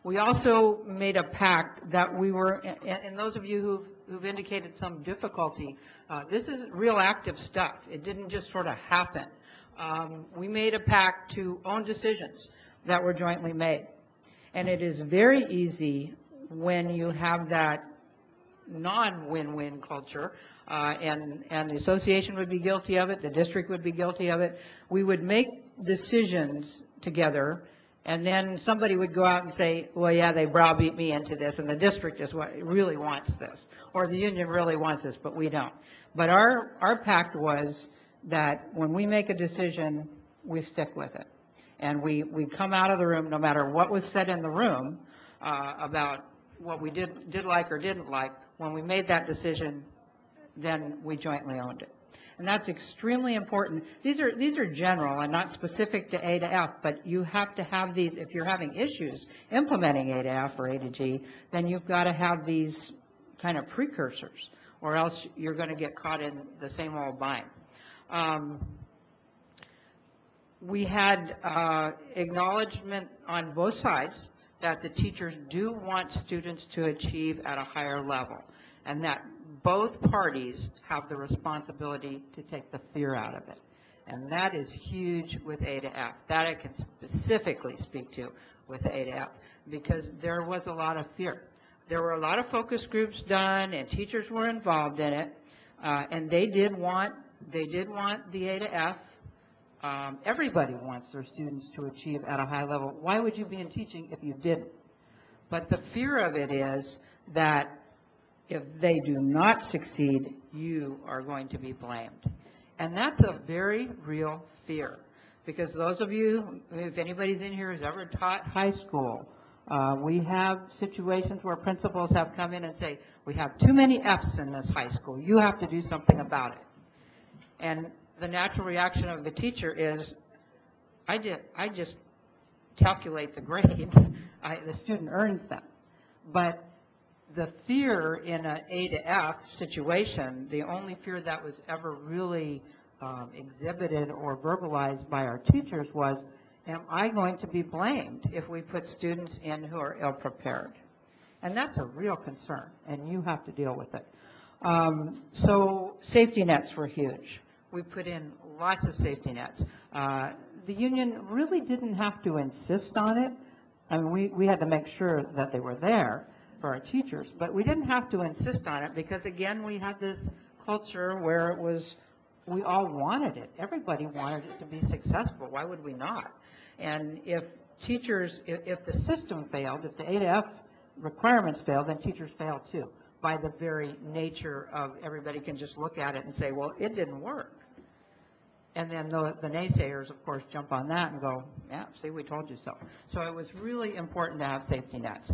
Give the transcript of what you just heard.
We also made a pact that we were, and those of you who've indicated some difficulty, this is real active stuff. It didn't just sort of happen. We made a pact to own decisions that were jointly made. And it is very easy when you have that non-win-win culture, and the association would be guilty of it, the district would be guilty of it. We would make decisions together, and then somebody would go out and say, well, yeah, they browbeat me into this, and the district is what really wants this, or the union really wants this, but we don't. But our pact was that when we make a decision, we stick with it. And we come out of the room, no matter what was said in the room about what we did like or didn't like. When we made that decision, then we jointly owned it. And that's extremely important. These are general and not specific to A to F, but you have to have these. If you're having issues implementing A to F or A to G, then you've got to have these kind of precursors, or else you're going to get caught in the same old bind. We had acknowledgement on both sides that the teachers do want students to achieve at a higher level, and that both parties have the responsibility to take the fear out of it. And that is huge with A to F. That I can specifically speak to with A to F, because there was a lot of fear. There were a lot of focus groups done, and teachers were involved in it, and they did want the A to F. Everybody wants their students to achieve at a high level. Why would you be in teaching if you didn't? But the fear of it is that if they do not succeed, you are going to be blamed. And that's a very real fear, because those of you, if anybody's in here who's ever taught high school, we have situations where principals have come in and say, we have too many Fs in this high school. You have to do something about it. And the natural reaction of the teacher is, I just calculate the grades. The student earns them. But the fear in an A to F situation, the only fear that was ever really exhibited or verbalized by our teachers was, am I going to be blamed if we put students in who are ill-prepared? And that's a real concern, and you have to deal with it. So safety nets were huge. We put in lots of safety nets. The union really didn't have to insist on it. I mean, we had to make sure that they were there for our teachers, but we didn't have to insist on it because, again, we had this culture where it was, we all wanted it. Everybody wanted it to be successful. Why would we not? And if teachers, if the system failed, if the A to F requirements failed, then teachers failed too, by the very nature of everybody can just look at it and say, well, it didn't work. And then the naysayers, of course, jump on that and go, yeah, see, we told you so. So it was really important to have safety nets.